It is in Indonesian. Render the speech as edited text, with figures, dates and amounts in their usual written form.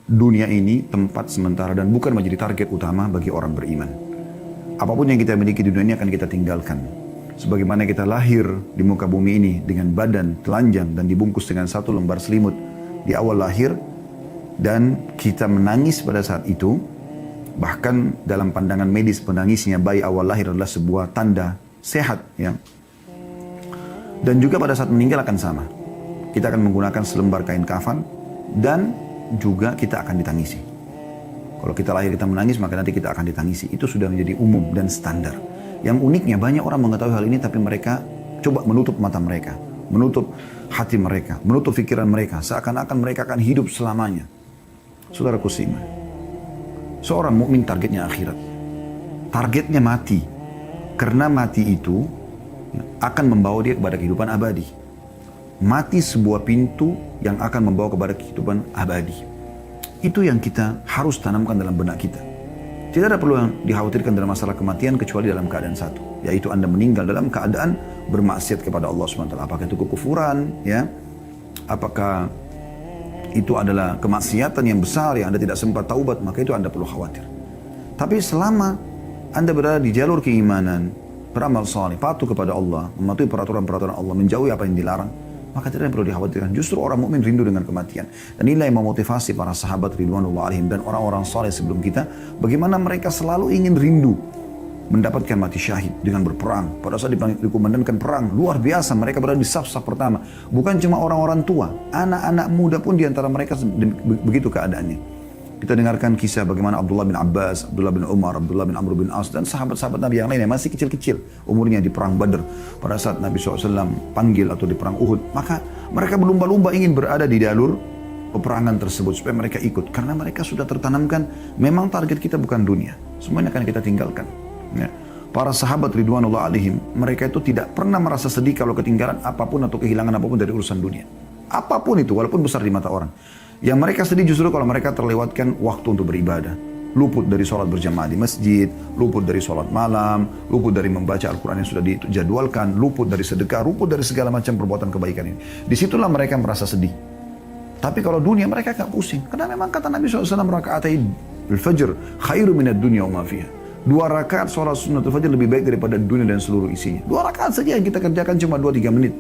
dunia ini tempat sementara dan bukan menjadi target utama bagi orang beriman. Apapun yang kita miliki di dunia ini akan kita tinggalkan. Sebagaimana kita lahir di muka bumi ini dengan badan telanjang dan dibungkus dengan satu lembar selimut di awal lahir, dan kita menangis pada saat itu, bahkan dalam pandangan medis menangisnya bayi awal lahir adalah sebuah tanda sehat, ya. Dan juga pada saat meninggal akan sama. Kita akan menggunakan selembar kain kafan dan juga kita akan ditangisi. Kalau kita lahir kita menangis, maka nanti kita akan ditangisi. Itu sudah menjadi umum dan standar. Yang uniknya banyak orang mengetahui hal ini, tapi mereka coba menutup mata mereka, menutup hati mereka, menutup pikiran mereka, seakan-akan mereka akan hidup selamanya. Saudaraku seiman, seorang mukmin targetnya akhirat, targetnya mati, karena mati itu akan membawa dia kepada kehidupan abadi. Mati sebuah pintu yang akan membawa kepada kehidupan abadi. Itu yang kita harus tanamkan dalam benak kita. Tidak ada perlu yang dikhawatirkan dalam masalah kematian kecuali dalam keadaan satu, yaitu Anda meninggal dalam keadaan bermaksiat kepada Allah SWT. Apakah itu kekufuran, ya? Apakah itu adalah kemaksiatan yang besar yang Anda tidak sempat taubat, maka itu Anda perlu khawatir. Tapi selama Anda berada di jalur keimanan, beramal saleh, patuh kepada Allah, mematuhi peraturan-peraturan Allah, menjauhi apa yang dilarang, maka tidak perlu dikhawatirkan. Justru orang mukmin rindu dengan kematian. Dan inilah yang memotivasi para sahabat ridwanullah alaihim dan orang-orang saleh sebelum kita, bagaimana mereka selalu ingin rindu mendapatkan mati syahid dengan berperang. Pada saat dikumandangkan perang, luar biasa mereka berada di saf-saf pertama. Bukan cuma orang-orang tua, anak-anak muda pun diantara mereka begitu keadaannya. Kita dengarkan kisah bagaimana Abdullah bin Abbas, Abdullah bin Umar, Abdullah bin Amr bin As, dan sahabat-sahabat Nabi yang lain yang masih kecil-kecil umurnya di perang Badr. Pada saat Nabi SAW panggil atau di perang Uhud, maka mereka berlumba-lumba ingin berada di jalur peperangan tersebut supaya mereka ikut. Karena mereka sudah tertanamkan, memang target kita bukan dunia, semuanya akan kita tinggalkan. Ya. Para sahabat ridwanullah alaihim, mereka itu tidak pernah merasa sedih kalau ketinggalan apapun atau kehilangan apapun dari urusan dunia. Apapun itu, walaupun besar di mata orang. Yang mereka sedih justru kalau mereka terlewatkan waktu untuk beribadah. Luput dari sholat berjamaah di masjid, luput dari sholat malam, luput dari membaca Al-Quran yang sudah dijadwalkan, luput dari sedekah, luput dari segala macam perbuatan kebaikan ini. Disitulah mereka merasa sedih. Tapi kalau dunia mereka gak pusing. Karena memang kata Nabi SAW, raka'atai al-fajr khairu minad dunya wa ma fiha. 2 rakaat sholat sunnatul fajr lebih baik daripada dunia dan seluruh isinya. 2 rakaat saja yang kita kerjakan cuma 2-3 menit.